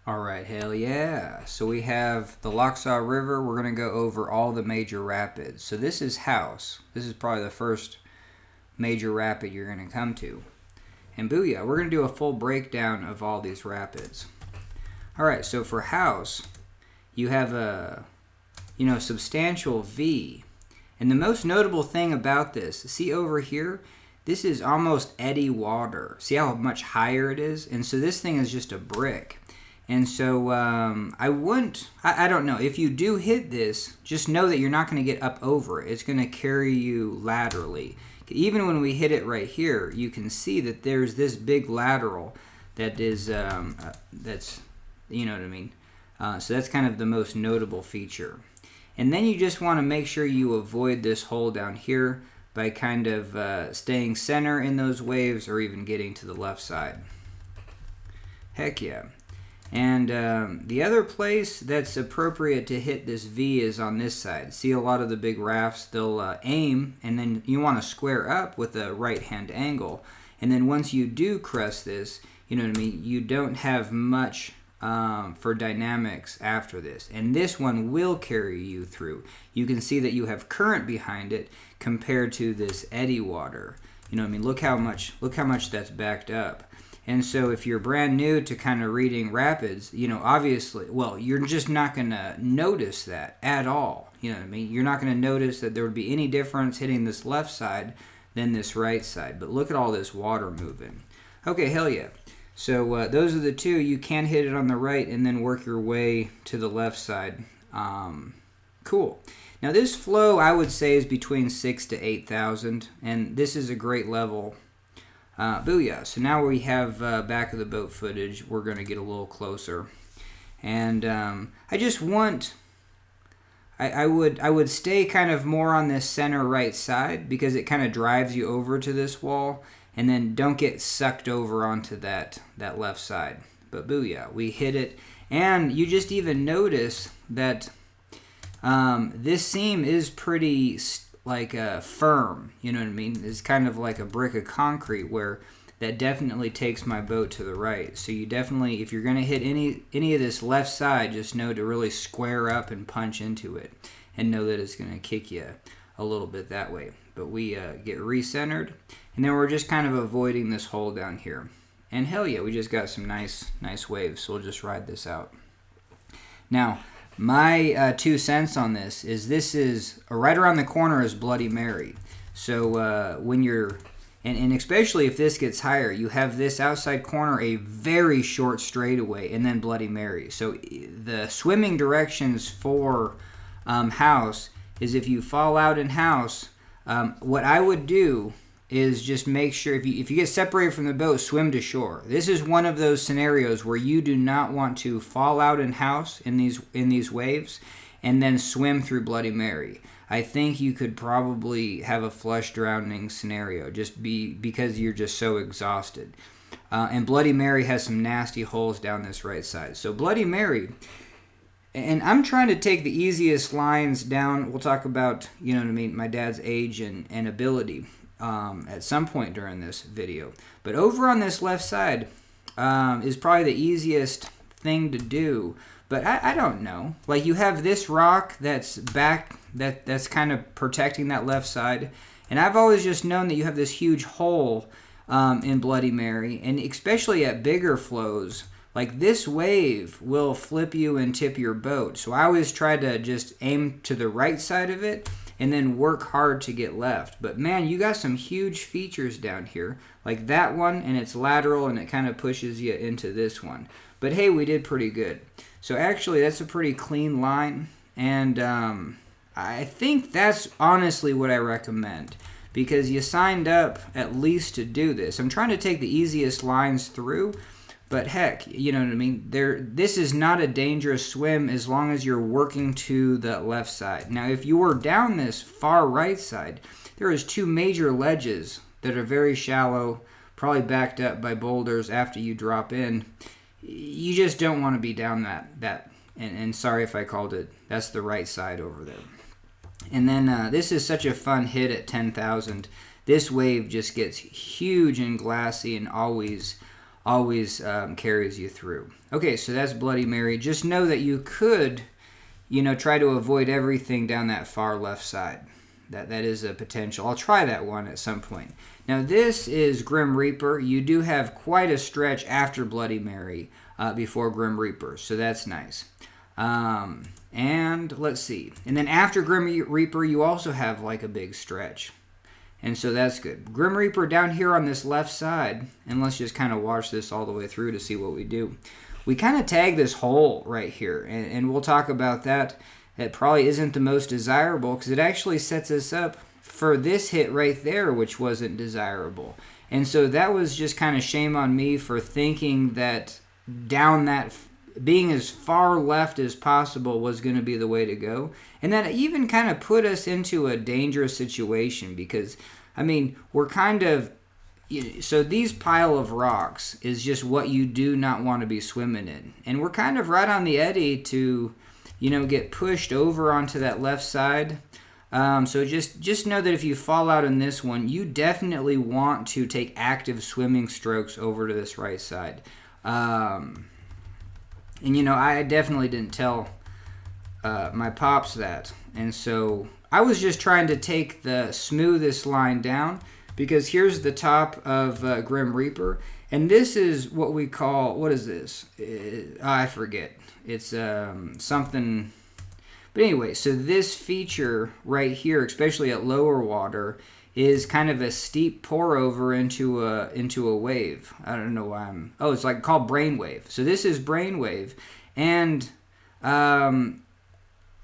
All right, hell yeah. So we have the LOCHSA River. We're going to go over all the major rapids. So this is House. This is probably the first major rapid you're going to come to. And booyah, we're going to do a full breakdown of all these rapids. All right, so for House, you have a substantial V. And the most notable thing about this, see over here, this is almost eddy water. See how much higher it is? And so this thing is just a brick. And so I don't know, if you do hit this, just know that you're not going to get up over it. It's going to carry you laterally. Even when we hit it right here, you can see that there's this big lateral that is, that's, you know what I mean? So that's kind of the most notable feature. And then you just want to make sure you avoid this hole down here by kind of staying center in those waves or even getting to the left side. Heck yeah. And the other place that's appropriate to hit this V is on this side. See, a lot of the big rafts, they'll aim, and then you want to square up with a right-hand angle. And then once you do crest this, you know what I mean, you don't have much for dynamics after this. And this one will carry you through. You can see that you have current behind it compared to this eddy water. You know what I mean? Look how much that's backed up. And so if you're brand new to kind of reading rapids, you know, obviously, well, you're just not going to notice that at all. You know what I mean? You're not going to notice that there would be any difference hitting this left side than this right side. But look at all this water moving. Okay, hell yeah. So those are the two. You can hit it on the right and then work your way to the left side. Cool. Now this flow, I would say, is between 6,000 to 8,000. And this is a great level. Booyah. So now we have back of the boat footage. We're going to get a little closer. And I just want, I would stay kind of more on this center right side because it kind of drives you over to this wall. And then don't get sucked over onto that left side. But booyah, we hit it. And you just even notice that this seam is pretty firm, you know what I mean? It's kind of like a brick of concrete where that definitely takes my boat to the right. So you definitely, if you're going to hit any of this left side, just know to really square up and punch into it and know that it's going to kick you a little bit that way. But we get recentered, and then we're just kind of avoiding this hole down here. And hell yeah, we just got some nice waves, so we'll just ride this out. Now, my 2 cents on this is right around the corner is Bloody Mary. So when you're, and especially if this gets higher, you have this outside corner a very short straightaway and then Bloody Mary. So the swimming directions for House is if you fall out in House, what I would do is just make sure if you get separated from the boat, swim to shore. This is one of those scenarios where you do not want to fall out in House in these waves and then swim through Bloody Mary. I think you could probably have a flush drowning scenario because you're just so exhausted. And Bloody Mary has some nasty holes down this right side. So Bloody Mary, and I'm trying to take the easiest lines down. We'll talk about, you know what I mean, my dad's age and ability at some point during this video. But over on this left side is probably the easiest thing to do. But I don't know. Like, you have this rock that's back, that's kind of protecting that left side. And I've always just known that you have this huge hole in Bloody Mary. And especially at bigger flows, like this wave will flip you and tip your boat. So I always try to just aim to the right side of it and then work hard to get left. But man, you got some huge features down here. Like that one, and it's lateral and it kind of pushes you into this one. But hey, we did pretty good. So actually, that's a pretty clean line. And I think that's honestly what I recommend. Because you signed up at least to do this. I'm trying to take the easiest lines through. But heck, you know what I mean? This is not a dangerous swim as long as you're working to the left side. Now, if you were down this far right side, there is 2 major ledges that are very shallow, probably backed up by boulders after you drop in. You just don't want to be down that. And sorry if I called it. That's the right side over there. And then this is such a fun hit at 10,000. This wave just gets huge and glassy and always always carries you through. Okay, so that's Bloody Mary. Just know that you could, try to avoid everything down that far left side. That is a potential. I'll try that one at some point. Now this is Grim Reaper. You do have quite a stretch after Bloody Mary before Grim Reaper, so that's nice. And let's see. And then after Grim Reaper, you also have like a big stretch. And so that's good. Grim Reaper down here on this left side, and let's just kind of watch this all the way through to see what we do. We kind of tag this hole right here, and we'll talk about that. It probably isn't the most desirable because it actually sets us up for this hit right there, which wasn't desirable. And so that was just kind of shame on me for thinking that down that, being as far left as possible was going to be the way to go. And that even kind of put us into a dangerous situation because, we're kind of, so these pile of rocks is just what you do not want to be swimming in. And we're kind of right on the eddy to, get pushed over onto that left side. So just know that if you fall out in this one, you definitely want to take active swimming strokes over to this right side. And I definitely didn't tell my pops that. And so I was just trying to take the smoothest line down because here's the top of Grim Reaper. And this is what we call, what is this? I forget. It's something. But anyway, so this feature right here, especially at lower water, is kind of a steep pour over into a wave. I don't know why it's like called brainwave. So this is brainwave, and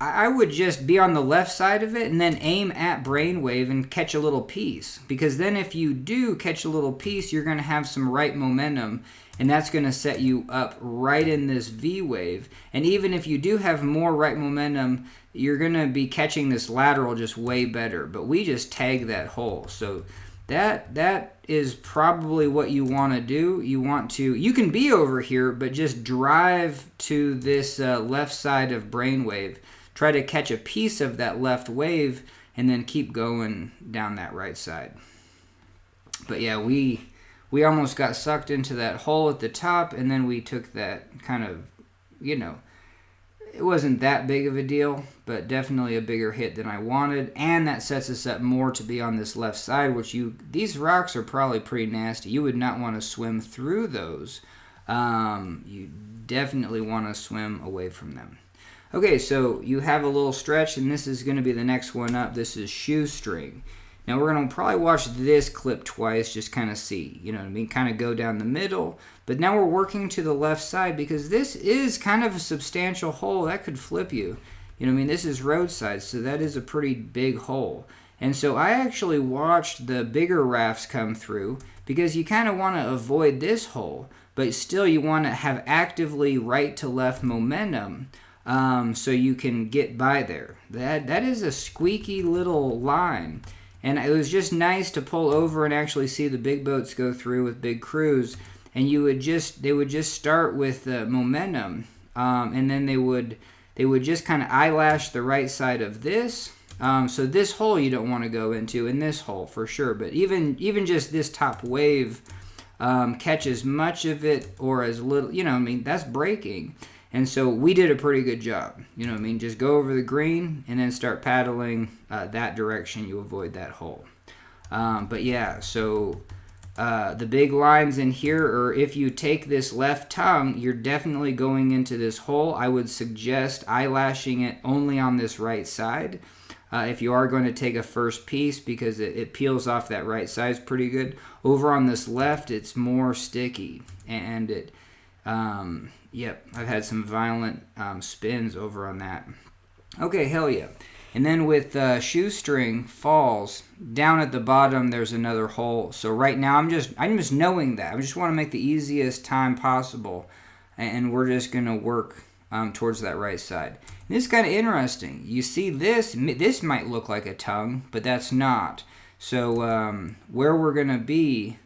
I would just be on the left side of it and then aim at brainwave and catch a little piece. Because then if you do catch a little piece, you're going to have some right momentum, and that's going to set you up right in this V wave. And even if you do have more right momentum, you're going to be catching this lateral just way better. But we just tag that hole. So that is probably what you want to do. You can be over here, but just drive to this left side of brainwave. Try to catch a piece of that left wave and then keep going down that right side. But yeah, we almost got sucked into that hole at the top, and then we took that kind of, it wasn't that big of a deal, but definitely a bigger hit than I wanted. And that sets us up more to be on this left side, which these rocks are probably pretty nasty. You would not want to swim through those. You definitely want to swim away from them. Okay, so you have a little stretch, and this is going to be the next one up. This is shoestring. Now we're going to probably watch this clip twice, just kind of see, kind of go down the middle. But now we're working to the left side because this is kind of a substantial hole. That could flip you. This is roadside, so that is a pretty big hole. And so I actually watched the bigger rafts come through because you kind of want to avoid this hole, but still you want to have actively right to left momentum. So you can get by there. That is a squeaky little line. And it was just nice to pull over and actually see the big boats go through with big crews. And they would just start with momentum, and then they would just kind of eyelash the right side of this. So this hole you don't want to go into, in this hole for sure. But even just this top wave, catch as much of it or as little. That's braking. And so we did a pretty good job. Just go over the green and then start paddling that direction. You avoid that hole. But yeah, so the big lines in here, or if you take this left tongue, you're definitely going into this hole. I would suggest eyelashing it only on this right side. If you are going to take a first piece, because it peels off that right side pretty good. Over on this left, it's more sticky. And it... Yep, I've had some violent spins over on that. Okay, hell yeah. And then with shoestring falls, down at the bottom there's another hole. So right now I'm just knowing that. I just want to make the easiest time possible. And we're just going to work towards that right side. And this is kind of interesting. You see this might look like a tongue, but that's not. So where we're going to be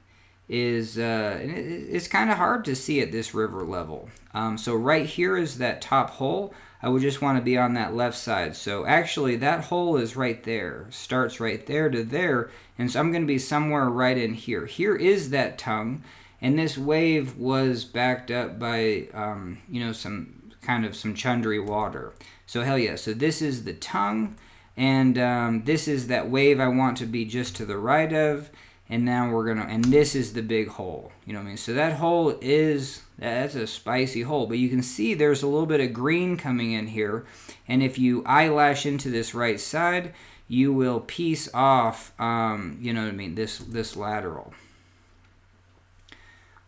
is it's kind of hard to see at this river level. So right here is that top hole. I would just want to be on that left side. So actually that hole is right there. Starts right there to there. And so I'm going to be somewhere right in here. Here is that tongue. and this wave was backed up by some chundry water. So hell yeah. So this is the tongue, and this is that wave I want to be just to the right of. And now and this is the big hole. You know what I mean? So that hole that's a spicy hole. But you can see there's a little bit of green coming in here. And if you eyelash into this right side, you will piece off, you know what I mean, this lateral.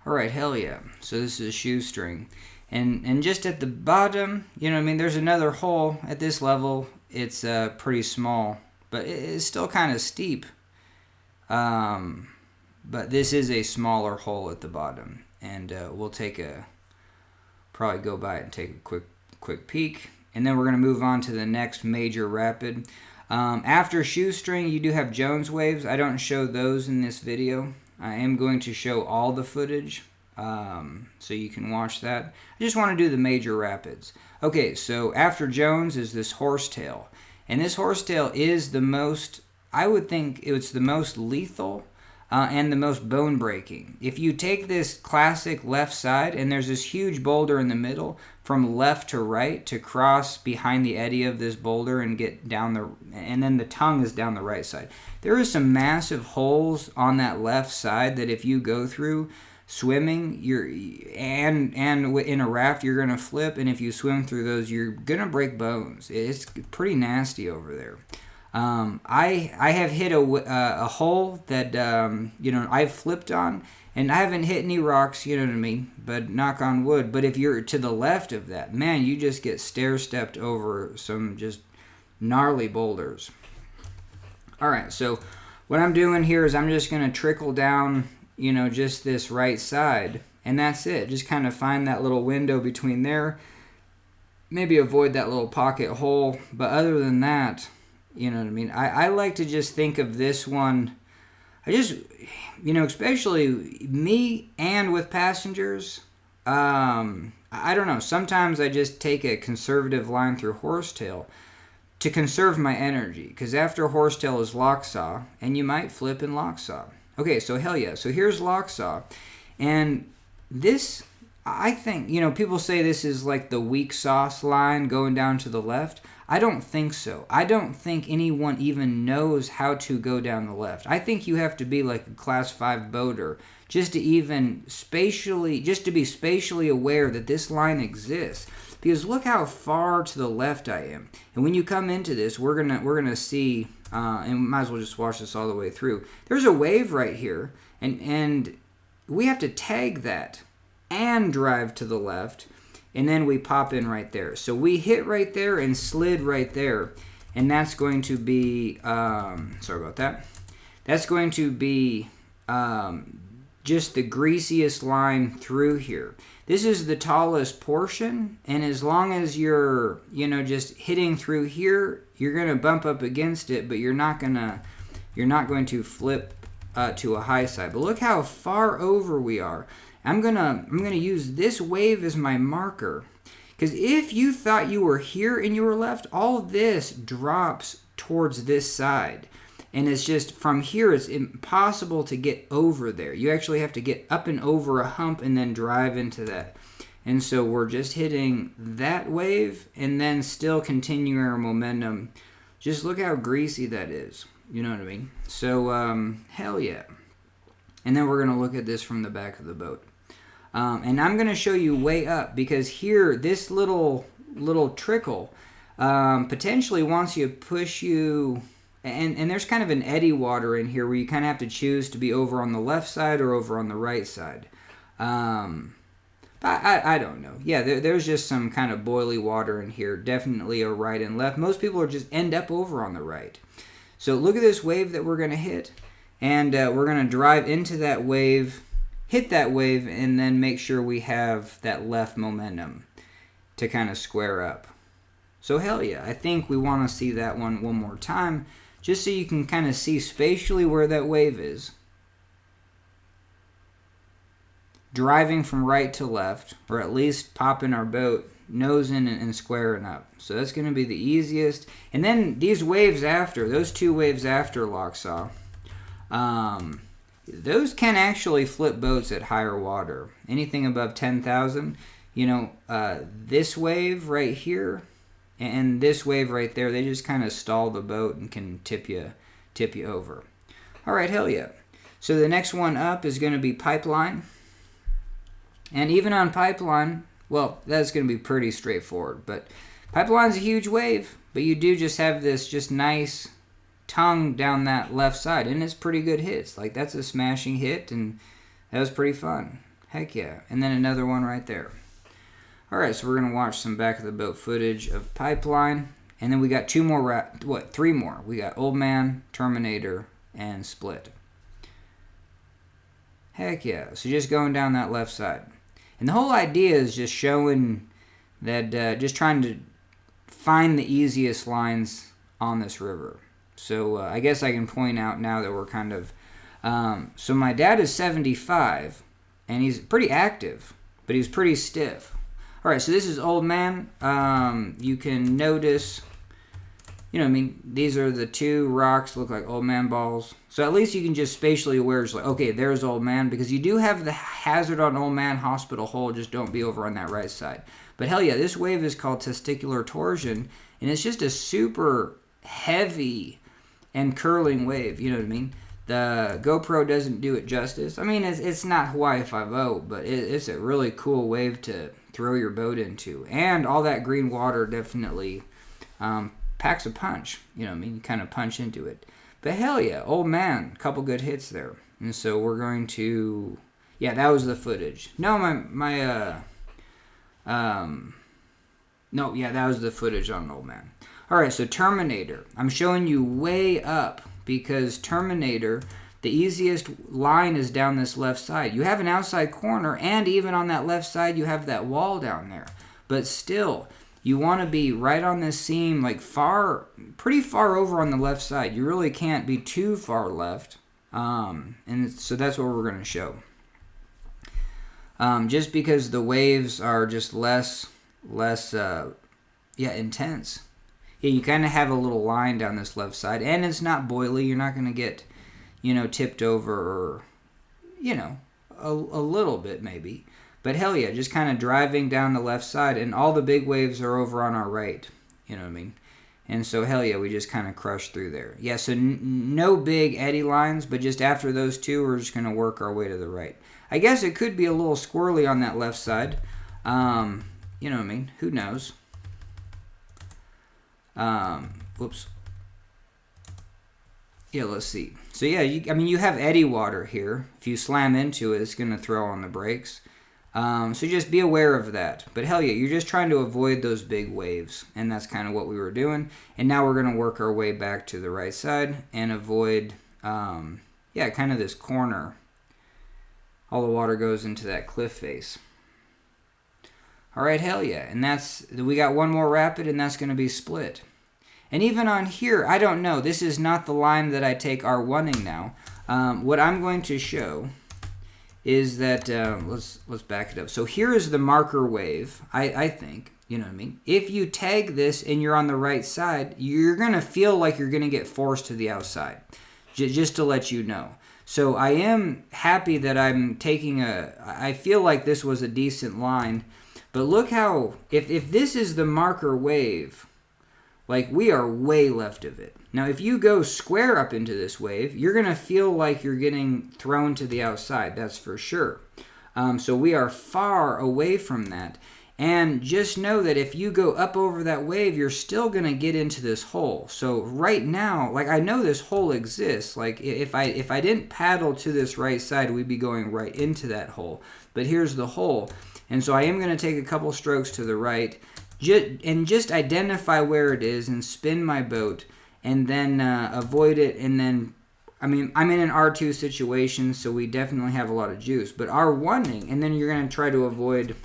All right, hell yeah. So this is a shoestring. And just at the bottom, you know what I mean, there's another hole at this level. It's pretty small, but it's still kind of steep. But this is a smaller hole at the bottom, and we'll probably go by it and take a quick peek, and then we're going to move on to the next major rapid. After shoestring, you do have Jones waves. I don't show those in this video. I am going to show all the footage, so you can watch that. I just want to do the major rapids. Okay, so after Jones is this horsetail, and this horsetail is the most, I would think it's the most lethal and the most bone breaking. If you take this classic left side, and there's this huge boulder in the middle, from left to right to cross behind the eddy of this boulder and get down and then the tongue is down the right side. There are some massive holes on that left side that if you go through swimming, and in a raft, you're gonna flip, and if you swim through those, you're gonna break bones. It's pretty nasty over there. I have hit a hole that I've flipped on, and I haven't hit any rocks, you know what I mean, but knock on wood. But if you're to the left of that, man, you just get stair-stepped over some just gnarly boulders. All right, so what I'm doing here is I'm just going to trickle down, just this right side, and that's it. Just kind of find that little window between there, maybe avoid that little pocket hole, but other than that, you know what I mean? I like to just think of this one, especially me and with passengers, I don't know, sometimes I just take a conservative line through horsetail to conserve my energy, because after horsetail is LOCHSA, and you might flip in LOCHSA. Okay, so hell yeah. So here's LOCHSA, and this, I think, people say this is like the weak sauce line going down to the left. I don't think so. I don't think anyone even knows how to go down the left. I think you have to be like a class 5 boater just to be spatially aware that this line exists. Because look how far to the left I am. And when you come into this, we're gonna see, and might as well just watch this all the way through. There's a wave right here, and we have to tag that and drive to the left. And then we pop in right there. So we hit right there and slid right there. And that's going to be, sorry about that. That's going to be just the greasiest line through here. This is the tallest portion. And as long as you're, just hitting through here, you're going to bump up against it, but you're not going to flip to a high side. But look how far over we are. I'm gonna use this wave as my marker, because if you thought you were here and you were left, all this drops towards this side, and it's just from here it's impossible to get over there. You actually have to get up and over a hump and then drive into that. And so we're just hitting that wave and then still continuing our momentum. Just look how greasy that is. You know what I mean? So hell yeah. And then we're gonna look at this from the back of the boat. And I'm going to show you way up, because here, this little trickle potentially wants you to push you, and there's kind of an eddy water in here where you kind of have to choose to be over on the left side or over on the right side. But I don't know. Yeah, there's just some kind of boily water in here, definitely a right and left. Most people are just end up over on the right. So look at this wave that we're going to hit, and we're going to drive into that wave, hit that wave, and then make sure we have that left momentum to kind of square up. So hell yeah, I think we want to see that one more time, just so you can kind of see spatially where that wave is. Driving from right to left, or at least popping our boat nose in and squaring up. So that's going to be the easiest. And then these waves after, those two waves after LOCHSA, those can actually flip boats at higher water. Anything above 10,000, this wave right here and this wave right there, they just kind of stall the boat and can tip you over. All right, hell yeah. So the next one up is going to be pipeline. And even on pipeline, well, that's going to be pretty straightforward. But pipeline's a huge wave, but you do just have this just nice tongue down that left side, and it's pretty good hits. Like, that's a smashing hit, and that was pretty fun. Heck yeah. And then another one right there. All right, so we're going to watch some back of the boat footage of pipeline, and then we got three more. We got Old Man, Terminator, and Split. Heck yeah. So just going down that left side. And the whole idea is just showing that, just trying to find the easiest lines on this river. So I guess I can point out now that we're kind of... so my dad is 75, and he's pretty active, but he's pretty stiff. All right, so this is Old Man. You can notice, these are the two rocks, look like Old Man balls. So at least you can just spatially aware, just like, okay, there's Old Man, because you do have the hazard on Old Man Hospital Hole, just don't be over on that right side. But hell yeah, this wave is called testicular torsion, and it's just a super heavy and curling wave, you know what I mean? The GoPro doesn't do it justice. I mean, it's not Hawaii 5.0, but it's a really cool wave to throw your boat into. And all that green water definitely packs a punch, you know what I mean? You kind of punch into it. But hell yeah, Old Man, a couple good hits there. And so we're going to... Yeah, that was the footage. No, that was the footage on Old Man. All right, so Terminator. I'm showing you way up because Terminator, the easiest line is down this left side. You have an outside corner, and even on that left side, you have that wall down there. But still, you want to be right on this seam, like pretty far over on the left side. You really can't be too far left. And so that's what we're going to show. Just because the waves are just less intense. Yeah, you kind of have a little line down this left side, and it's not boily. You're not going to get, tipped over or, a little bit maybe. But hell yeah, just kind of driving down the left side, and all the big waves are over on our right. You know what I mean? And so hell yeah, we just kind of crush through there. Yeah, so no big eddy lines, but just after those two, we're just going to work our way to the right. I guess it could be a little squirrely on that left side. You know what I mean? Who knows? Whoops. Yeah, let's see. So yeah, you have eddy water here. If you slam into it, it's going to throw on the brakes. So just be aware of that. But hell yeah, you're just trying to avoid those big waves. And that's kind of what we were doing. And now we're going to work our way back to the right side and avoid, kind of this corner. All the water goes into that cliff face. All right, hell yeah. And we got one more rapid, and that's going to be Split. And even on here, I don't know. This is not the line that I take R1ing now. What I'm going to show is that, let's back it up. So here is the marker wave, I think. You know what I mean? If you tag this and you're on the right side, you're going to feel like you're going to get forced to the outside. Just to let you know. So I am happy that I'm taking I feel like this was a decent line. But look how, if this is the marker wave, like we are way left of it. Now if you go square up into this wave, you're going to feel like you're getting thrown to the outside, that's for sure. So we are far away from that. And just know that if you go up over that wave, you're still going to get into this hole. So right now, like I know this hole exists. Like if I didn't paddle to this right side, we'd be going right into that hole. But here's the hole. And so I am going to take a couple strokes to the right and just identify where it is and spin my boat and then avoid it. And then, I'm in an R2 situation, so we definitely have a lot of juice. But R1ing, and then you're going to try to avoid,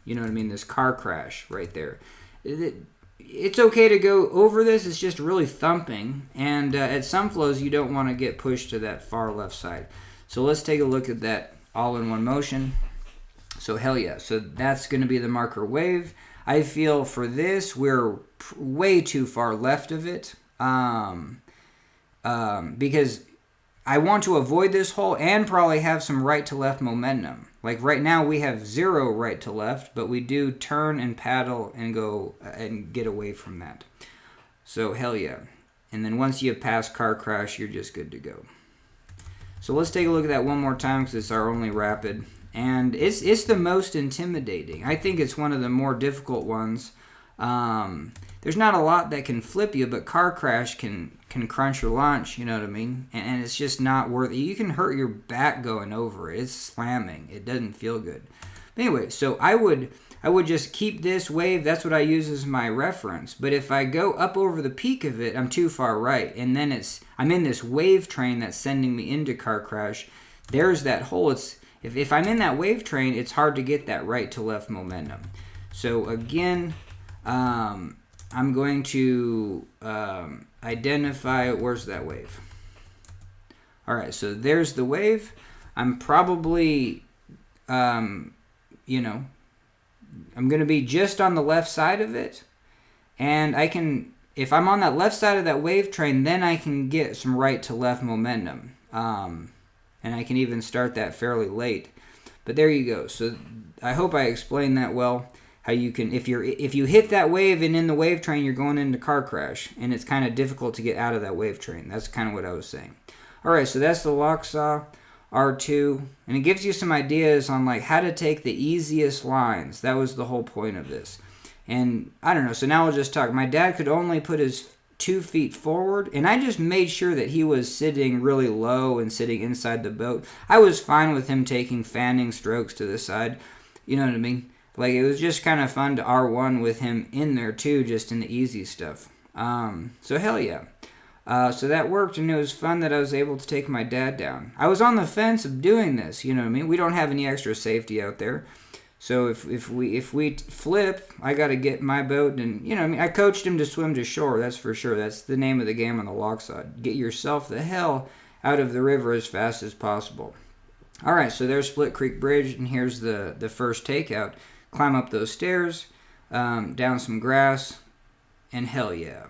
this car crash right there. It's okay to go over this. It's just really thumping. And at some flows, you don't want to get pushed to that far left side. So let's take a look at that all in one motion. So hell yeah. So that's going to be the marker wave. I feel for this, we're way too far left of it. Because, I want to avoid this hole and probably have some right to left momentum. Like right now we have 0 right to left, but we do turn and paddle and go and get away from that. So hell yeah. And then once you have passed car crash, you're just good to go. So let's take a look at that one more time because it's our only rapid. And it's the most intimidating. I think it's one of the more difficult ones. There's not a lot that can flip you, but car crash can crunch your lunch, you know what I mean? And it's just not worth it. You can hurt your back going over it. It's slamming. It doesn't feel good. But anyway, so I would just keep this wave. That's what I use as my reference. But if I go up over the peak of it, I'm too far right. And then I'm in this wave train that's sending me into car crash. There's that hole. If I'm in that wave train, it's hard to get that right to left momentum. So again, I'm going to identify, where's that wave? All right, so there's the wave. I'm probably, I'm going to be just on the left side of it. And if I'm on that left side of that wave train, then I can get some right to left momentum. And I can even start that fairly late. But there you go. So I hope I explained that well. How you can, if you hit that wave and in the wave train, you're going into car crash, and it's kind of difficult to get out of that wave train. That's kind of what I was saying. All right, so that's the LOCHSA R2, and it gives you some ideas on like how to take the easiest lines. That was the whole point of this. And I don't know. So now we'll just talk. My dad could only put his 2 feet forward, and I just made sure that he was sitting really low and sitting inside the boat. I was fine with him taking fanning strokes to the side. You know what I mean? Like, it was just kind of fun to R1 with him in there, too, just in the easy stuff. So, hell yeah. So that worked, and it was fun that I was able to take my dad down. I was on the fence of doing this, you know what I mean? We don't have any extra safety out there. So if we flip, I got to get my boat, and, you know what I mean? I coached him to swim to shore, that's for sure. That's the name of the game on the LOCHSA. Get yourself the hell out of the river as fast as possible. All right, so there's Split Creek Bridge, and here's the first takeout. Climb up those stairs, down some grass, and hell yeah.